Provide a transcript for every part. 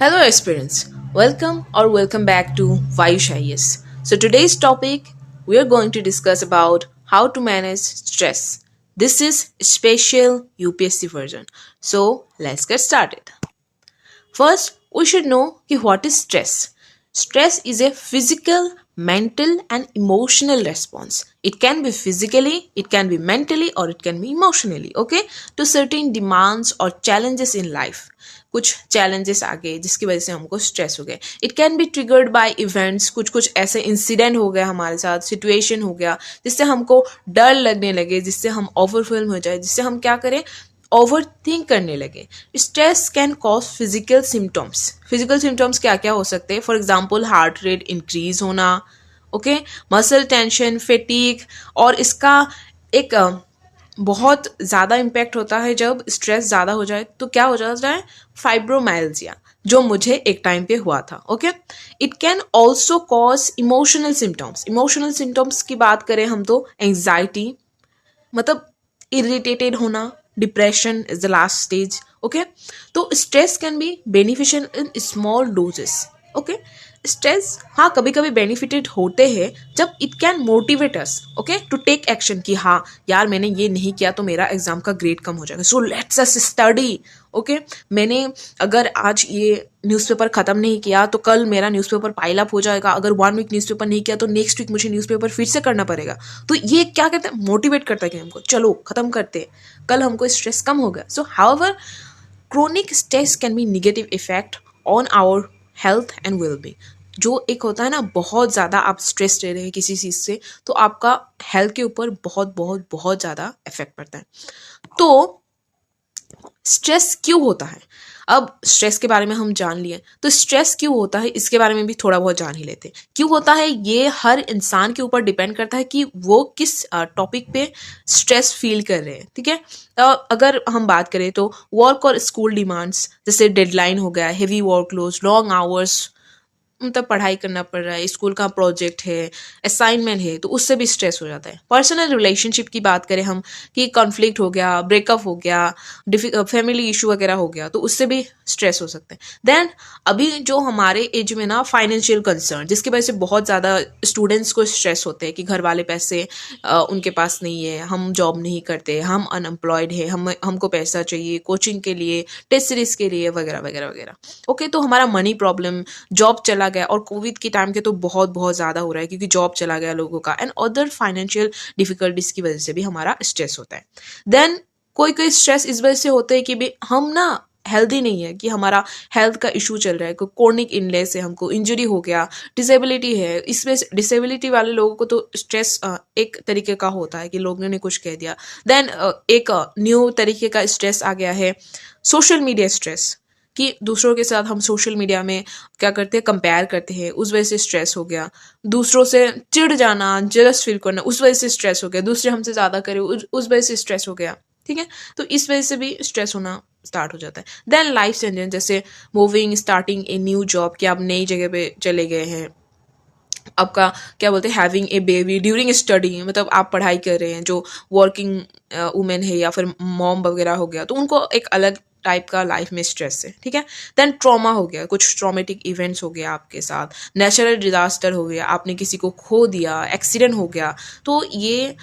Hello, aspirants. Welcome back to Vayush IAS. So today's topic we are going to discuss about how to manage stress. This is special UPSC version. So let's get started. First, we should know what is stress. Stress is a physical, mental, and emotional response. It can be physically, it can be mentally, or it can be emotionally, okay, to certain demands or challenges in life. कुछ challenges आ गए जिसकी वजह से हमको stress हो गए. It can be triggered by events. कुछ कुछ ऐसे incident हो गए हमारे साथ, situation हो गया जिससे हमको डर लगने लगे, जिससे हम overwhelm हो जाए, जिससे हम क्या करें, ओवर थिंक करने लगे. Stress can cause physical symptoms क्या क्या हो सकते हैं. For example heart rate increase होना, ओके, मसल टेंशन, फेटीक. और इसका एक बहुत ज़्यादा इम्पैक्ट होता है जब स्ट्रेस ज़्यादा हो जाए. तो क्या हो जाता है, फाइब्रोमाइल्जिया, जो मुझे एक टाइम पे हुआ था. Okay, it can also cause emotional symptoms की बात करें हम तो एंग्जाइटी, मतलब इरिटेटेड होना, depression is the last stage. Okay, तो stress can be beneficial in small doses. Okay, stress हाँ कभी कभी बेनिफिटेड होते हैं जब it can motivate us, okay, to take action. कि हाँ यार मैंने ये नहीं किया तो मेरा एग्जाम का ग्रेड कम हो जाएगा, so let's us study. Okay, मैंने अगर आज ये न्यूज़पेपर ख़त्म नहीं किया तो कल मेरा न्यूज़पेपर पाइल अप हो जाएगा. अगर 1 वीक न्यूज़पेपर नहीं किया तो नेक्स्ट वीक मुझे न्यूज़पेपर फिर से करना पड़ेगा. तो ये क्या करता है, मोटिवेट करता है कि हमको चलो ख़त्म करते हैं, कल हमको स्ट्रेस कम होगा. So however chronic stress can be negative effect on our health and wellbeing. जो एक होता है ना, बहुत ज़्यादा आप स्ट्रेस ले रहे हैं किसी चीज़ से तो आपका हेल्थ के ऊपर बहुत बहुत बहुत ज़्यादा इफेक्ट पड़ता है. तो स्ट्रेस क्यों होता है, अब स्ट्रेस के बारे में हम जान लिए तो स्ट्रेस क्यों होता है इसके बारे में भी थोड़ा बहुत जान ही लेते हैं. क्यों होता है ये हर इंसान के ऊपर डिपेंड करता है कि वो किस टॉपिक पे स्ट्रेस फील कर रहे हैं. ठीक है, अगर हम बात करें तो वर्क और स्कूल डिमांड्स, जैसे डेडलाइन हो गया, हेवी वर्कलोड, लॉन्ग आवर्स, मतलब पढ़ाई करना पड़ रहा है, स्कूल का प्रोजेक्ट है, असाइनमेंट है, तो उससे भी स्ट्रेस हो जाता है. पर्सनल रिलेशनशिप की बात करें हम कि कॉन्फ्लिक्ट हो गया, ब्रेकअप हो गया, फैमिली इशू वगैरह हो गया तो उससे भी स्ट्रेस हो सकते हैं. देन अभी जो हमारे एज में ना फाइनेंशियल कंसर्न, जिसकी वजह से बहुत ज़्यादा स्टूडेंट्स को स्ट्रेस होते हैं कि घर वाले पैसे उनके पास नहीं है, हम जॉब नहीं करते, हम अनएम्प्लॉयड है, हमको पैसा चाहिए कोचिंग के लिए, टेस्ट सीरीज के लिए, वगैरह वगैरह वगैरह. ओके, तो हमारा मनी प्रॉब्लम, जॉब चला गया, और कोविड के टाइम के तो बहुत बहुत ज़्यादा हो रहा है क्योंकि जॉब चला गया लोगों का, एंड अदर फाइनेंशियल डिफिकल्टीज की वजह से भी हमारा स्ट्रेस होता है. देन कोई कोई स्ट्रेस इस वजह से होता है कि भी हम ना हेल्दी नहीं है, कि हमारा हेल्थ का इशू चल रहा है, कोई क्रोनिक इलनेस है, हमको इंजरी हो गया, डिसेबिलिटी है. इसमें डिसेबिलिटी वाले लोगों को तो स्ट्रेस एक तरीके का होता है कि लोगों ने कुछ कह दिया. देन एक न्यू तरीके का स्ट्रेस आ गया है, सोशल मीडिया स्ट्रेस, कि दूसरों के साथ हम सोशल मीडिया में क्या करते हैं, कंपेयर करते हैं, उस वजह से स्ट्रेस हो गया. दूसरों से चिढ़ जाना, जेलस फील करना, उस वजह से स्ट्रेस हो गया. दूसरे हमसे ज़्यादा करे, उस वजह से स्ट्रेस हो गया. ठीक है, तो इस वजह से भी स्ट्रेस होना स्टार्ट हो जाता है. देन लाइफ चेंजेस, जैसे moving, starting a new job, कि आप नई जगह पे चले गए हैं, आपका क्या बोलते हैं, having a baby during study, मतलब आप पढ़ाई कर रहे हैं, जो वर्किंग वुमेन है या फिर मॉम वगैरह हो गया, तो उनको एक अलग टाइप का लाइफ में स्ट्रेस है. ठीक है, देन ट्रॉमा हो गया, कुछ ट्रॉमेटिक इवेंट्स हो गया आपके साथ, नेचुरल डिजास्टर हो गया, आपने किसी को खो दिया, एक्सीडेंट हो गया, तो ये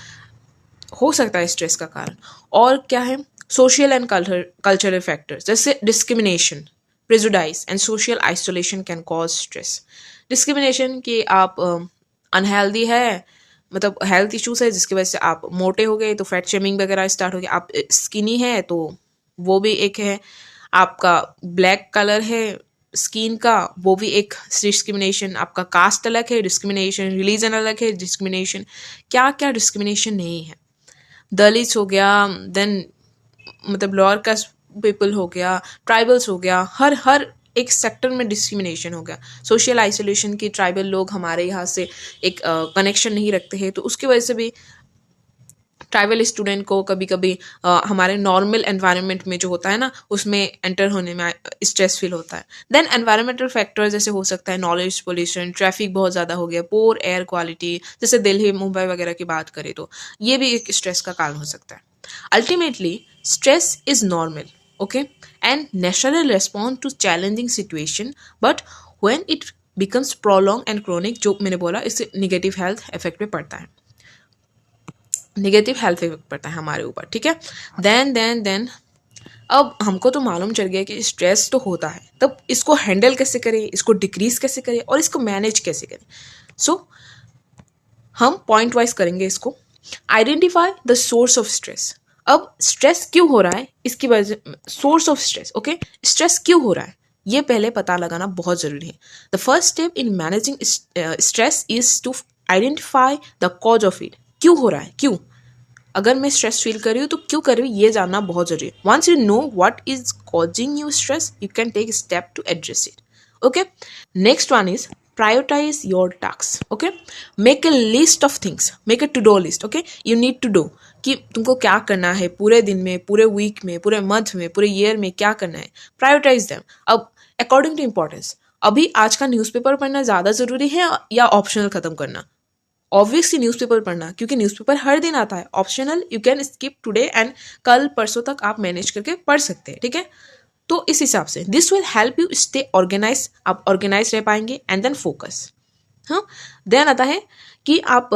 हो सकता है स्ट्रेस का कारण. और क्या है, सोशल एंड कल्चरल फैक्टर्स, जैसे discrimination, prejudice and social isolation can cause stress. Discrimination कि आप अनहेल्दी है, मतलब हेल्थ इश्यूज है जिसकी वजह से आप मोटे हो गए तो फैट शेमिंग वगैरह स्टार्ट हो गया. आप स्किनी है तो वो भी एक है. आपका ब्लैक कलर है स्किन का, वो भी एक डिस्क्रिमिनेशन. आपका कास्ट अलग है, डिस्क्रिमिनेशन. रिलीजन अलग है, डिस्क्रिमिनेशन. क्या क्या डिस्क्रिमिनेशन नहीं है. दलित्स हो गया, देन मतलब लोअर कास्ट पीपल हो गया, ट्राइबल्स हो गया, हर एक सेक्टर में डिस्क्रिमिनेशन हो गया. सोशल आइसोलेशन की, ट्राइबल लोग हमारे यहाँ से एक कनेक्शन नहीं रखते हैं तो उसकी वजह से भी ट्राइबल स्टूडेंट को कभी कभी हमारे नॉर्मल एनवायरनमेंट में जो होता है ना उसमें एंटर होने में स्ट्रेस फील होता है. देन एनवायरमेंटल फैक्टर जैसे हो सकता है नॉलेज पोल्यूशन, ट्रैफिक बहुत ज़्यादा हो गया, पोर एयर क्वालिटी, जैसे दिल्ली मुंबई वगैरह की बात करें तो ये भी एक स्ट्रेस का कारण हो सकता है. Ultimately stress is normal, okay, and naturally respond to challenging situation. But when it becomes prolonged and chronic, जो मैंने बोला, इससे negative health effect पे पड़ता है, नेगेटिव हेल्थ इफेक्ट पड़ता है हमारे ऊपर, ठीक है। देन अब हमको तो मालूम चल गया कि स्ट्रेस तो होता है, तब इसको हैंडल कैसे करें, इसको डिक्रीज कैसे करें और इसको मैनेज कैसे करें। सो हम पॉइंट वाइज करेंगे इसको। Identify the source of stress. अब स्ट्रेस क्यों हो रहा है, इसकी वजह, source of stress, okay, stress क्यों हो रहा है ये पहले पता लगाना बहुत जरूरी है। The first step in managing stress is to identify the cause of it. क्यों हो रहा है, क्यों, अगर मैं स्ट्रेस फील कर रही हूँ तो क्यों कर रही हूँ ये जानना बहुत जरूरी है। Once you know what is causing you stress, you can take step to address it, okay. Next one is prioritize your tasks, okay, make a list of things, make a to do list, okay, you need to do कि तुमको क्या करना है पूरे दिन में, पूरे week में, पूरे मंथ में, पूरे ईयर में क्या करना है, प्रायोरिटाइज देम। अब अकॉर्डिंग टू इम्पोर्टेंस, अभी आज का न्यूज़पेपर पढ़ना ज़्यादा ज़रूरी है या ऑप्शनल ख़त्म करना? ऑब्वियसली न्यूज़पेपर पढ़ना, क्योंकि न्यूज़पेपर हर दिन आता है। Optional you can skip today and कल परसों तक आप मैनेज करके पढ़ सकते हैं, ठीक है। तो इस हिसाब से this will help you stay organise, आप ऑर्गेनाइज रह पाएंगे एंड देन फोकस। हाँ, देन आता है कि आप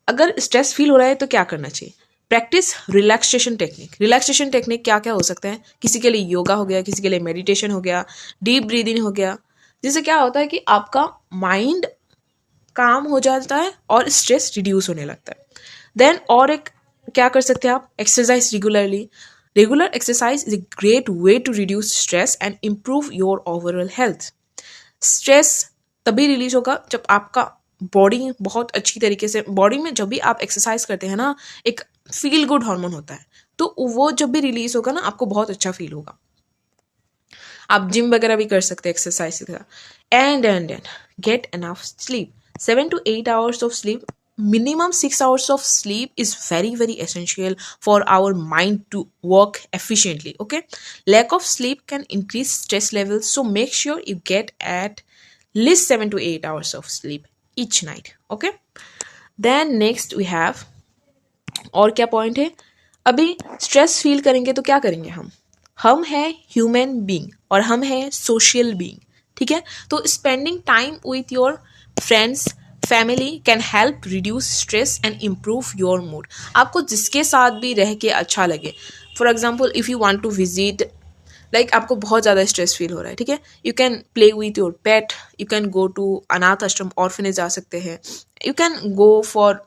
अगर स्ट्रेस फील हो रहा है तो क्या करना चाहिए। Practice relaxation technique. Relaxation technique क्या क्या हो सकता है, किसी के लिए योगा हो गया, किसी के लिए मेडिटेशन हो गया, डीप ब्रीदिंग हो गया, जिससे क्या होता है कि आपका माइंड काम हो जाता है और स्ट्रेस रिड्यूस होने लगता है। देन और एक क्या कर सकते हैं आप, exercise regularly. Regular exercise is a great way to reduce stress and improve your overall health. Stress तभी रिलीज होगा जब आपका बॉडी बहुत अच्छी तरीके से, बॉडी में जब भी आप एक्सरसाइज करते हैं ना, एक फील गुड हार्मोन होता है, तो वो जब भी रिलीज होगा ना आपको बहुत अच्छा फील होगा। आप जिम वगैरह भी कर सकते हैं एक्सरसाइज के साथ। And get enough sleep, 7 to 8 hours of sleep, minimum 6 hours of sleep is very very essential for our mind to work efficiently, okay. Lack of sleep can increase stress levels, so make sure you get at least 7 to 8 hours of sleep each night, okay. Then next we have, और क्या point है, अभी stress feel करेंगे तो क्या करेंगे, हम हैं ह्यूमन बीइंग और हम हैं सोशल बीइंग, ठीक है। तो spending time with your friends, family can help reduce stress and improve your mood. आपको जिसके साथ भी रह के अच्छा लगे, for example if you want to visit, like आपको बहुत ज़्यादा स्ट्रेस फील हो रहा है, ठीक है, you can play with your pet, you can go to अनाथ आश्रम, ऑर्फनेज जा सकते हैं, you can go for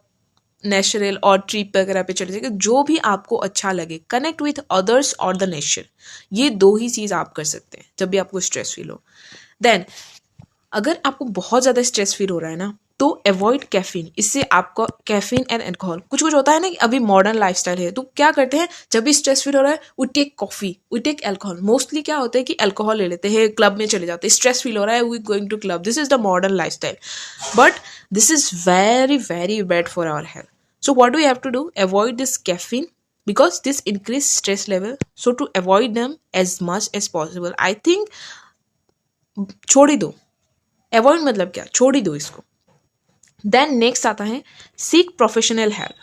natural और ट्रिप वगैरह पे चले जाइए, जो भी आपको अच्छा लगे। कनेक्ट विथ अदर्स और द नेचर, ये दो ही चीज़ आप कर सकते हैं जब भी आपको स्ट्रेस फील हो। देन अगर आपको बहुत ज़्यादा स्ट्रेस फील हो रहा है ना, तो अवॉइड कैफीन। इससे आपको कैफीन एंड अल्कोहल, कुछ कुछ होता है ना कि अभी मॉडर्न लाइफस्टाइल है, तो क्या करते हैं जब भी स्ट्रेस फील हो रहा है, we take coffee, we take alcohol. Mostly क्या होता है कि अल्कोहल ले लेते हैं, क्लब में चले जाते हैं, स्ट्रेस फील हो रहा है, we going to club. This is the modern lifestyle, but this is very very bad for our health. So what do we have to do? Avoid this caffeine because this increase stress level. So to avoid them as much as possible, I think छोड़ ही दो। Avoid मतलब क्या, छोड़ ही दो इसको। Then next आता है seek professional help.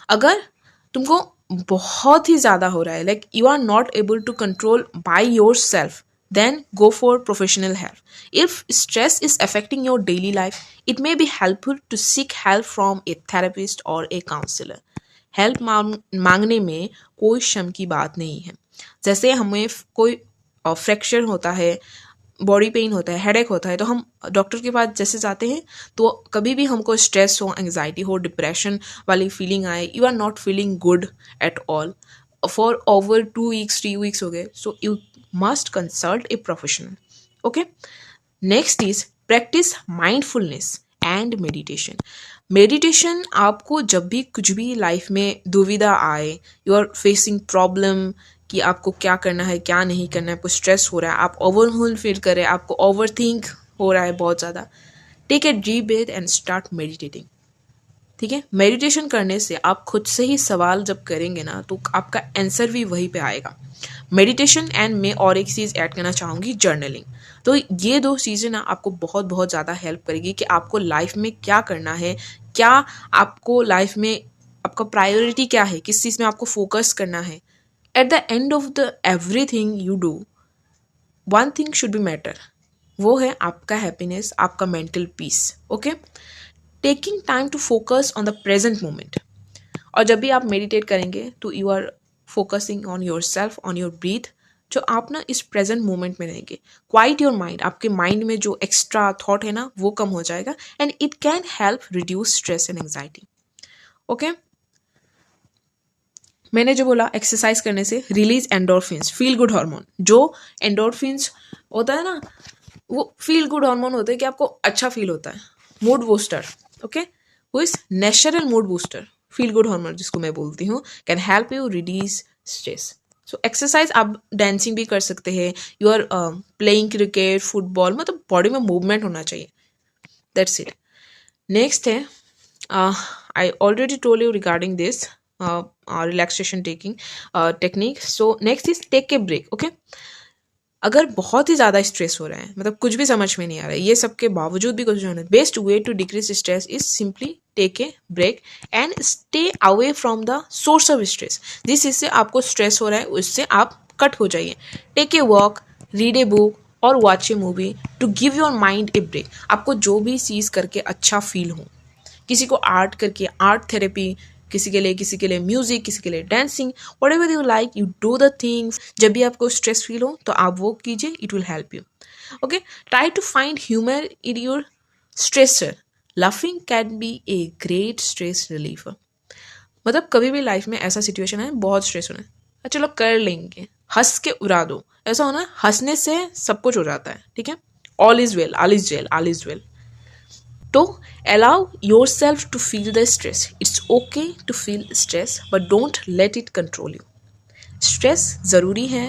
अगर तुमको बहुत ही ज़्यादा हो रहा है, like you are not able to control by yourself, then go for professional help. If stress is affecting your daily life, it may be helpful to seek help from a therapist or a counselor. Help मांगने में कोई शर्म की बात नहीं है। जैसे हमें कोई फ्रैक्चर होता है, बॉडी पेन होता है, हेडेक होता है, तो हम डॉक्टर के पास जैसे जाते हैं, तो कभी भी हमको स्ट्रेस हो, एंग्जाइटी हो, डिप्रेशन वाली फीलिंग आए, you are not feeling good at all for over 2 weeks 3 weeks हो गए, so you must consult a professional, okay. Next is practice mindfulness and meditation. Meditation आपको जब भी कुछ भी लाइफ में दुविधा आए, यू आर फेसिंग प्रॉब्लम कि आपको क्या करना है क्या नहीं करना है, आपको स्ट्रेस हो रहा है, आप ओवरव्हेल्म फील कर रहे हैं, आपको ओवर थिंक हो रहा है बहुत ज़्यादा, take a deep breath and start meditating, ठीक है। मेडिटेशन करने से आप खुद से ही सवाल जब करेंगे ना, तो आपका आंसर भी वहीं पे आएगा। मेडिटेशन एंड मैं और एक चीज़ ऐड करना चाहूँगी, जर्नलिंग। तो ये दो चीज़ें ना आपको बहुत बहुत ज़्यादा हेल्प करेगी कि आपको लाइफ में क्या करना है, क्या आपको लाइफ में आपका प्रायोरिटी क्या है, किस चीज़ में आपको फोकस करना है, at the end of the everything you do, one thing should be matter, वो है आपका हैप्पीनेस, आपका mental peace. Okay, taking time to focus on the present moment. और जब भी आप मेडिटेट करेंगे तो you are focusing on your self, on your breath, जो आप ना इस प्रेजेंट मोमेंट में रहेंगे। क्वाइट योर माइंड, आपके माइंड में जो एक्स्ट्रा थॉट है ना वो कम हो जाएगा, and it can help reduce stress and anxiety. Okay, मैंने जो बोला एक्सरसाइज करने से release endorphins, feel good hormone. जो एंडोर्फिन्स होता है ना, वो फील गुड हार्मोन होता है कि आपको अच्छा फील होता है। मूड बूस्टर, ओके, वो is natural mood booster, feel good hormone जिसको मैं बोलती हूँ, can help you reduce stress. So exercise, आप डांसिंग भी कर सकते हैं, you are playing cricket, football, मतलब बॉडी में मूवमेंट होना चाहिए। That's it. नेक्स्ट है, I already told you regarding this relaxation taking technique. So next is take a break. Okay, अगर बहुत ही ज़्यादा स्ट्रेस हो रहा है, मतलब कुछ भी समझ में नहीं आ रहा है, ये सब के बावजूद भी कुछ होना है, best way to decrease stress is simply take a break and stay away from the source of stress. जिस चीज़ से आपको स्ट्रेस हो रहा है उससे आप कट हो जाइए। Take a walk, read a book और watch a movie to give your mind a break. आपको जो भी चीज़ करके अच्छा फील हो, किसी को आर्ट करके आर्ट थेरेपी, किसी के लिए म्यूजिक, किसी के लिए dancing, what ever you like, you do the things. जब भी आपको स्ट्रेस फील हो तो आप वो कीजिए, it will help you. Okay, try to find humour in your stressor, laughing can be a great stress reliefer. मतलब कभी भी लाइफ में ऐसा सिचुएशन है, बहुत स्ट्रेस होना है, चलो कर लेंगे, हंस के उड़ा दो। ऐसा होना है, हंसने से सब कुछ हो जाता है, ठीक है। All is well, all is well, all is well. तो allow yourself to feel the stress. It's okay to feel stress, but don't let it control you. Stress ज़रूरी है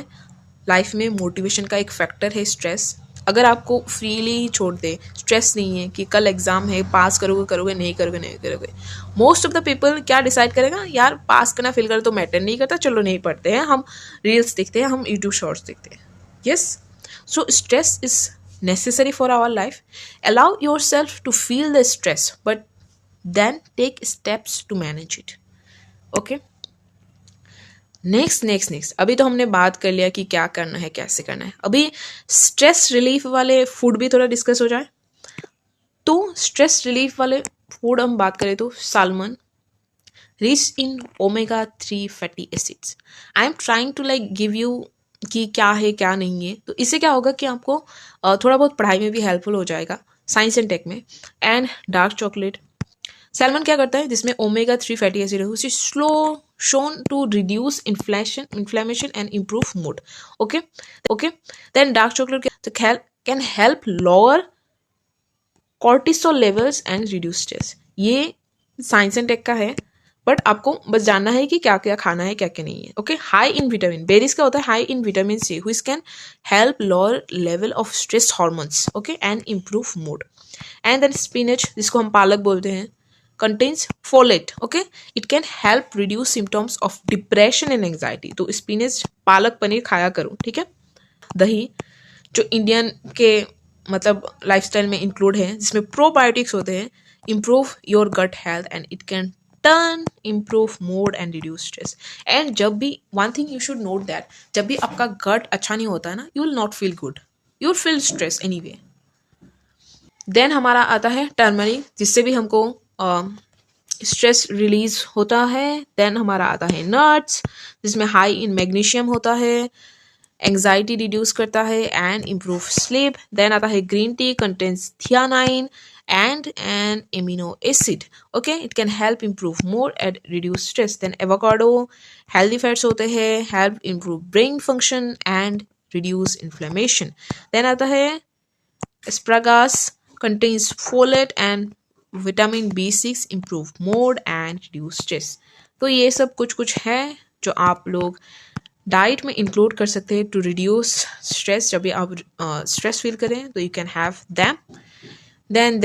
लाइफ में, मोटिवेशन का एक फैक्टर है स्ट्रेस। अगर आपको freely छोड़ दे, स्ट्रेस नहीं है कि कल एग्जाम है, पास करोगे करोगे, नहीं करोगे नहीं करोगे, मोस्ट ऑफ द पीपल क्या डिसाइड करेगा, यार पास करना फेल करना तो मैटर नहीं करता, चलो नहीं पढ़ते हैं, हम रील्स देखते हैं, हम यूट्यूब शॉर्ट्स देखते हैं। Yes, so stress is necessary for our life. Allow yourself to feel the stress, but then take steps to manage it. Okay, next अभी तो हमने बात कर लिया कि क्या करना है, कैसे करना है। अभी स्ट्रेस रिलीफ वाले फूड भी थोड़ा डिस्कस हो जाए। तो स्ट्रेस रिलीफ वाले फूड हम बात करें तो salmon, rich in omega 3 fatty acids. I am trying to like give you कि क्या है क्या नहीं है। तो इससे क्या होगा कि आपको थोड़ा बहुत पढ़ाई में भी हेल्पफुल हो जाएगा, साइंस एंड टेक में। एंड डार्क चॉकलेट, सैल्मन क्या करता है, जिसमें ओमेगा 3 फैटी एसिड है, which is slow shown to reduce inflammation and improve mood. Okay okay, then dark chocolate can help lower cortisol levels and reduce stress. ये science and tech का है, but आपको बस जानना है कि क्या क्या खाना है, क्या क्या नहीं है। Okay, high in vitamin, berries का होता है high in vitamin C, which can help lower level of stress hormones, okay, and improve mood. And then spinach, जिसको हम पालक बोलते हैं, contains folate, okay, it can help reduce symptoms of depression and anxiety. तो spinach, palak paneer खाया करो, ठीक है। दही, जो इंडियन के मतलब लाइफस्टाइल में इंक्लूड है, जिसमें प्रोबायोटिक्स होते हैं, improve your gut health and it can turn improve mood and reduce stress. And जब भी one thing you should note that, जब भी आपका गट अच्छा नहीं होता है ना, you will not feel good, you will feel stress anyway. Then हमारा आता है टर्मरिक, जिससे भी हमको स्ट्रेस रिलीज होता है। देन हमारा आता है नट्स, जिसमें हाई इन मैग्नीशियम होता है, एंग्जाइटी रिड्यूस करता है एंड इम्प्रूव स्लीप। देन आता है green tea, contains theanine and an amino acid, okay, it can help improve mood and reduce stress. Then avocado, healthy fats होते हैं, help improve brain function and reduce inflammation. Then आता है asparagus, contains folate and vitamin B6, improve mood and reduce stress. तो ये सब कुछ कुछ है जो आप लोग डाइट में इंक्लूड कर सकते हैं टू रिड्यूस स्ट्रेस। जब भी आप स्ट्रेस फील करें तो you can have them. Then,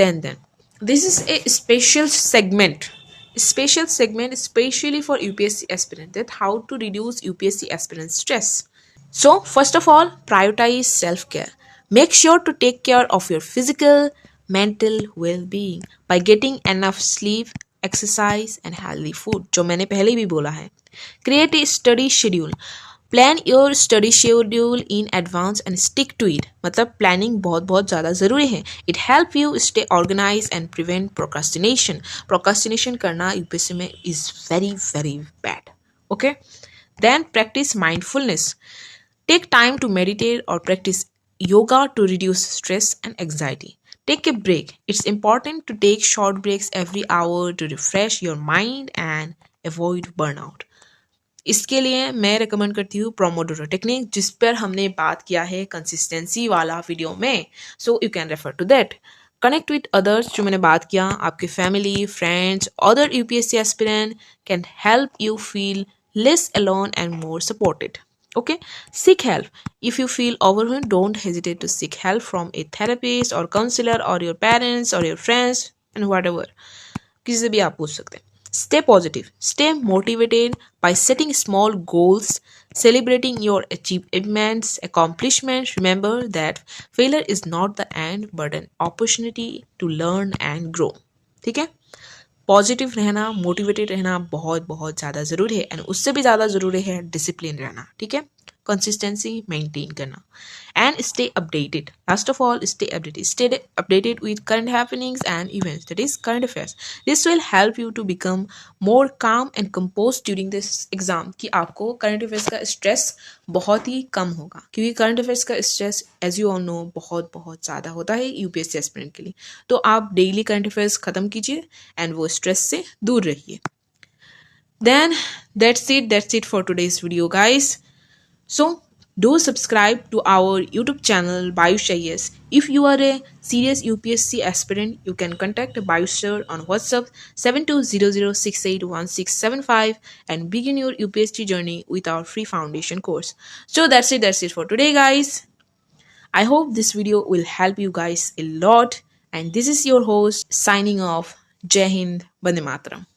this is a special segment especially for UPSC aspirant, that how to reduce UPSC aspirant stress. So, first of all, prioritize self-care. Make sure to take care of your physical, mental well-being by getting enough sleep, exercise and healthy food, जो मैंने पहले भी बोला है. Create a study schedule. Plan your study schedule in advance and stick to it. मतलब planning बहुत बहुत ज़्यादा ज़रूरी है। It help you stay organize and prevent procrastination. Procrastination करना यूपीएससी में is very very bad. Okay, then practice mindfulness. Take time to meditate और practice yoga to reduce stress and anxiety. Take a break. It's important to take short breaks every hour to refresh your mind and avoid burnout. इसके लिए मैं recommend करती हूँ pomodoro technique, जिस पर हमने बात किया है कंसिस्टेंसी वाला वीडियो में। So you can refer to that. Connect with others, जो मैंने बात किया, आपके family, friends, other UPSC aspirant can help you feel less alone and more supported. Okay, seek help. If you feel overwhelmed, don't hesitate to seek help from a therapist or counselor or your parents or your friends and whatever. किसी से भी आप पूछ सकते हैं। Stay positive. Stay motivated by setting small goals, celebrating your achievements, accomplishments. Remember that failure is not the end but an opportunity to learn and grow. ठीक है, positive रहना, मोटिवेटेड रहना बहुत बहुत ज़्यादा ज़रूरी है। एंड उससे भी ज़्यादा ज़रूरी है डिसिप्लिन रहना। ठीक है, कंसिस्टेंसी मेंटेन करना and stay updated. Last of all, stay updated with current happenings and events, that is current affairs. This will help you to become more calm and compose during this exam. कि आपको current affairs का stress बहुत ही कम होगा, क्योंकि current affairs का stress as you all know बहुत बहुत ज़्यादा होता है यूपीएससी एस्पिरेंट के लिए। तो आप डेली करंट अफेयर्स ख़त्म कीजिए एंड वो स्ट्रेस से दूर रहिए। Then that's it for today's video, guys. So do subscribe to our YouTube channel Bayush IAS. If you are a serious UPSC aspirant, you can contact Bayush sir on WhatsApp 7200681675 and begin your UPSC journey with our free foundation course. So that's it for today, guys. I hope this video will help you guys a lot, and this is your host signing off. Jai Hind, Bande Mataram.